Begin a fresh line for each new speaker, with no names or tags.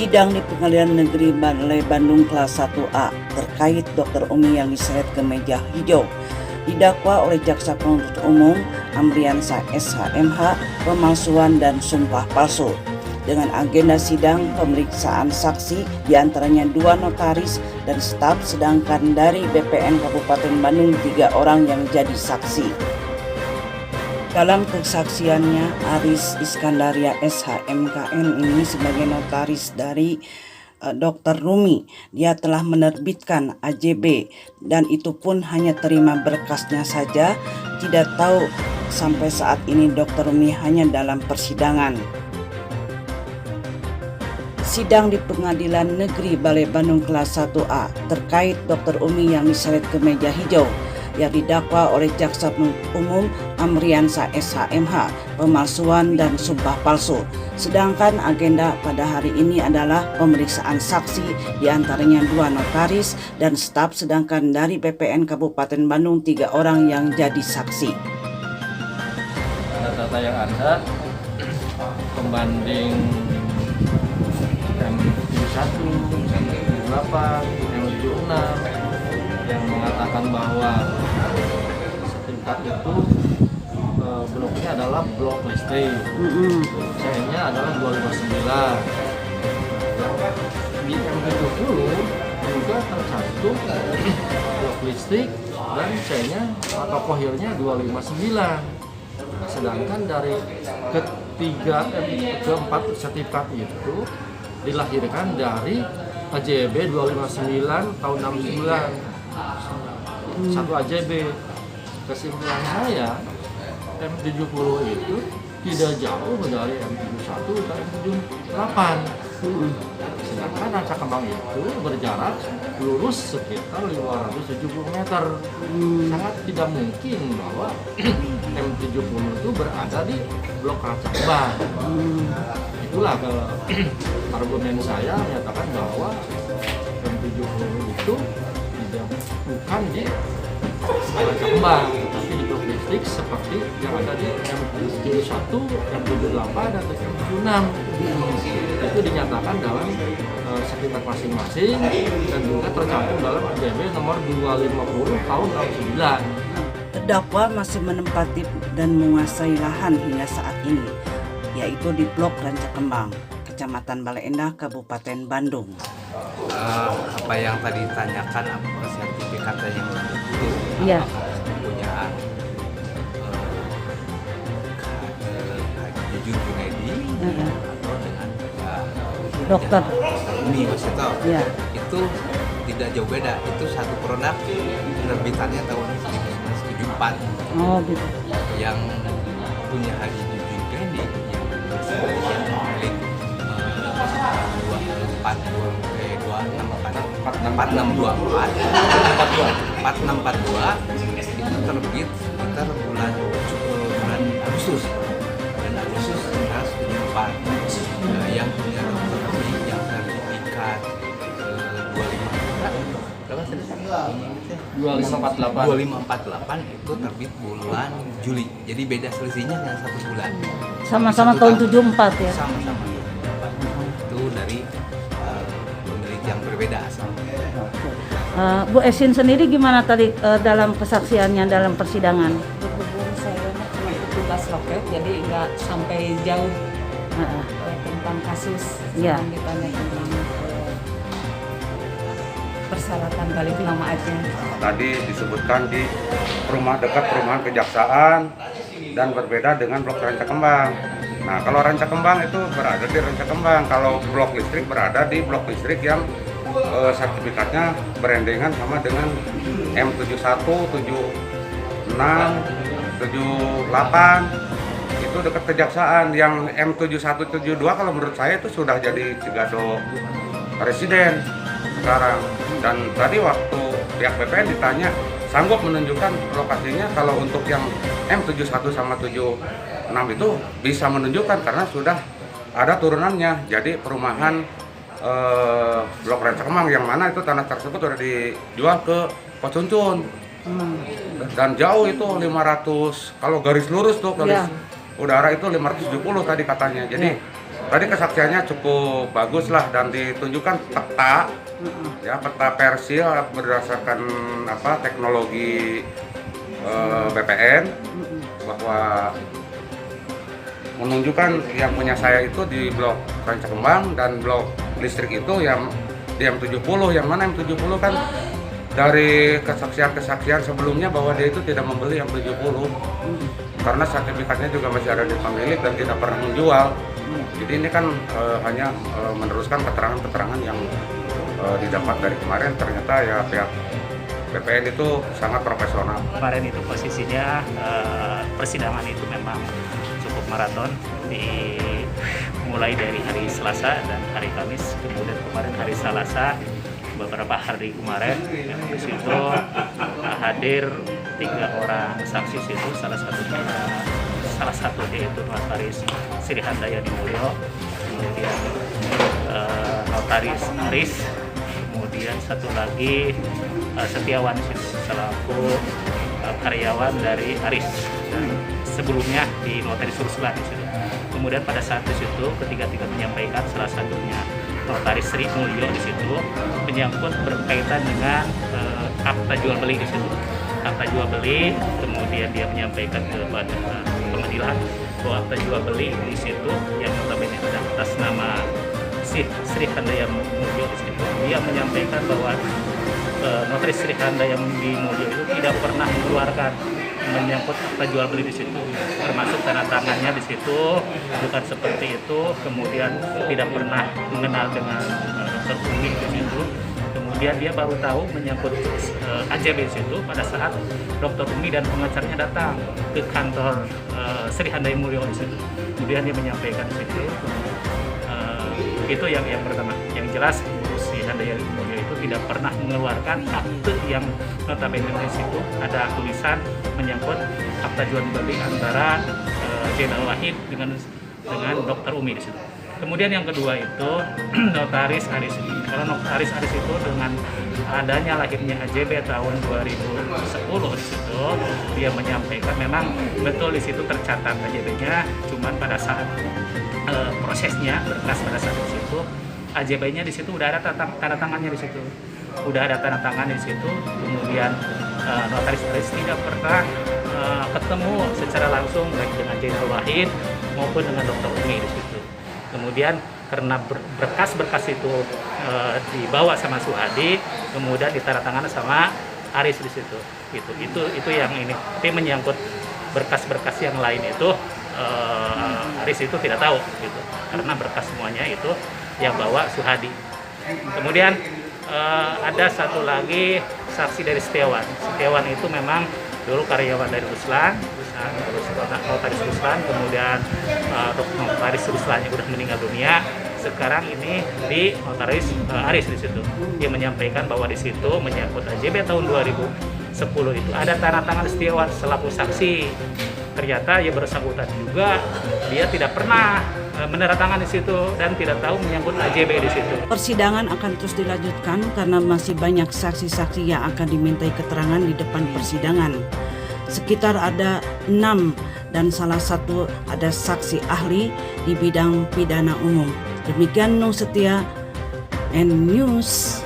Sidang di Pengadilan Negeri Balai Bandung kelas 1A terkait Dr. Umi yang diseret ke meja hijau didakwa oleh Jaksa Penuntut Umum Amriansa SHMH pemalsuan dan sumpah palsu. Dengan agenda sidang pemeriksaan saksi diantaranya 2 notaris dan staf, sedangkan dari BPN Kabupaten Bandung 3 orang yang jadi saksi. Dalam kesaksiannya, Aris Iskandaria SHMKN ini sebagai notaris dari Dr. Rumi, dia telah menerbitkan AJB dan itu pun hanya terima berkasnya saja, tidak tahu sampai saat ini Dr. Rumi hanya dalam persidangan. Sidang di Pengadilan Negeri Balai Bandung kelas 1A terkait Dr. Umi yang diseret ke meja hijau yang didakwa oleh Jaksa Penuntut Umum Amriansa SHMH pemalsuan dan sumpah palsu. Sedangkan agenda pada hari ini adalah pemeriksaan saksi diantaranya 2 notaris dan staf, sedangkan dari BPN Kabupaten Bandung 3 orang yang jadi saksi.
Data yang ada pembanding M71, M78, M76 yang mengatakan bahwa sertifikat itu bloknya adalah blok listrik, C-nya adalah 259. Di M70 juga tercantum blok listrik dan C-nya atau kohirnya 259. Sedangkan dari keempat sertifikat itu dilahirkan dari AJB 259 tahun 69. Satu AJB. Kesimpulan saya, M70 itu tidak jauh dari M71 dan M78. Sedangkan Ranca Kembang itu berjarak lurus sekitar 570 meter. Sangat tidak mungkin bahwa M70 itu berada di blok Ranca Kembang. Itulah argumen saya menyatakan bahwa M70 itu bukan di Ranca Kembang, tapi di blok listrik seperti yang ada di M71, M78, dan M76. Itu dinyatakan dalam sertifikat masing-masing dan juga tercantum dalam AJB nomor 250 tahun 69.
Terdakwa masih menempati dan menguasai lahan hingga saat ini, yaitu di Blok Ranca Kembang, Kecamatan Bale Endah, Kabupaten Bandung.
Apa yang tadi ditanyakan, apa sertifikatnya yang itu,
Iya.
kepunyaan Jujur Junaidi atau dengan
Dokter
Umi Wasito,
Iya.
itu tidak jauh beda. Itu satu produk penerbitannya tahun 1974.
Oh gitu.
Yang punya Haji Jujur Junaidi yang milik 4642 itu terbit sekitar bulan Agustus dan Agustus 1974. Yang punya Dr. Umi yang sertifikat 2548 itu terbit bulan Juli. Jadi beda selisihnya yang 1 bulan.
Sama-sama tahun 74 ya.
Sama-sama 74. Itu dari pemilik yang berbeda asalnya.
Bu Esin sendiri gimana tadi dalam kesaksiannya dalam persidangan?
Berhubung saya cuma petugas loket, jadi nggak sampai jauh tentang kasus.
Iya.
Yang ditanya tentang persyaratan balik nama aja.
Tadi disebutkan di dekat perumahan kejaksaan dan berbeda dengan blok Ranca Kembang. Nah, kalau Ranca Kembang itu berada di Ranca Kembang, kalau blok listrik berada di blok listrik yang sertifikatnya berendengan sama dengan M71, 76, 78 itu dekat kejaksaan. Yang M71, 72 kalau menurut saya itu sudah jadi Cigado Residen sekarang. Dan tadi waktu pihak BPN ditanya sanggup menunjukkan lokasinya, kalau untuk yang M71 sama 76 itu bisa menunjukkan karena sudah ada turunannya. Jadi perumahan Blok Ranca Kembang yang mana itu tanah tersebut sudah dijual ke Pocuncun. Dan jauh itu 500, kalau garis lurus tuh garis udara itu 570 tadi katanya. Jadi tadi kesaksiannya cukup bagus lah dan ditunjukkan peta, ya peta persil berdasarkan teknologi BPN bahwa menunjukkan yang punya saya itu di blok Rancakembang dan blok listrik itu yang di M70, yang mana M70 kan dari kesaksian-kesaksian sebelumnya bahwa dia itu tidak membeli M70 karena sertifikatnya juga masih ada di pemilik dan tidak pernah menjual. Jadi ini kan hanya meneruskan keterangan-keterangan yang didapat dari kemarin. Ternyata ya pihak BPN itu sangat profesional.
Kemarin itu posisinya persidangan itu memang cukup maraton, mulai dari hari Selasa dan hari Kamis, kemudian kemarin hari Selasa beberapa hari kemarin di situ hadir 3 orang saksi situ, salah satu yaitu Notaris Sri Handayani Mulyo, kemudian Notaris Aris, kemudian satu lagi Setiawan selaku karyawan dari Aris dan sebelumnya di Notaris Ruslan di situ. Kemudian pada saat di situ ketiga-tiga menyampaikan, salah satunya Notaris Sri Mulyo di situ menyangkut berkaitan dengan akta jual beli di situ. Akta jual beli, kemudian dia menyampaikan kepada pengadilan bahwa akta jual beli di situ yang notabene ada atas nama Sri Handayani Mulyo di situ. Dia menyampaikan bahwa Notaris Sri Handayani Mulyo itu tidak pernah mengeluarkan menyangkut akta jual beli di situ, termasuk tanda tangannya di situ bukan seperti itu. Kemudian tidak pernah mengenal dengan Dr. Umi di situ. Kemudian dia baru tahu menyangkut AJB di situ pada saat Dr. Umi dan pengacaranya datang ke kantor Sri Handayani Mulyo di situ. Kemudian dia menyampaikan di situ. Itu yang pertama. Yang jelas Sri Handayani Mulyo itu tidak pernah mengeluarkan akte yang notabene di situ ada tulisan menyangkut akta jual beli antara Jenderal Wahid dengan Dr. Umi di situ. Kemudian yang kedua itu Notaris Aris. Kalau Notaris Aris itu dengan adanya lahirnya AJB tahun 2010 di situ, dia menyampaikan memang betul di situ tercatat AJB-nya, cuman pada saat prosesnya berkas pada saat di situ AJB-nya di situ udah ada tanda tangannya di situ, udah ada tanda tangan di situ. Kemudian Notaris Aris tidak pernah ketemu secara langsung baik dengan Jenderal Wahid maupun dengan Dr. Umi di situ. Kemudian karena berkas-berkas itu dibawa sama Suhadi, kemudian ditandatangani sama Aris di situ. Itu yang ini. Tapi menyangkut berkas-berkas yang lain itu Aris itu tidak tahu gitu. Karena berkas semuanya itu yang bawa Suhadi. Kemudian ada satu lagi saksi dari Setiawan. Setiawan itu memang dulu karyawan dari Ruslan, terus Notaris Ruslan, kemudian Notaris Ruslan yang sudah meninggal dunia. Sekarang ini di Notaris Aris di situ. Dia menyampaikan bahwa di situ menyangkut AJB tahun 2010 itu ada tanda tangan Setiawan selaku saksi. Ternyata ya bersangkutan juga dia tidak pernah menandatangani di situ dan tidak tahu menyangkut AJB di situ.
Persidangan akan terus dilanjutkan karena masih banyak saksi-saksi yang akan dimintai keterangan di depan persidangan. Sekitar ada 6 dan salah satu ada saksi ahli di bidang pidana umum. Demikian Nur Setia, N News.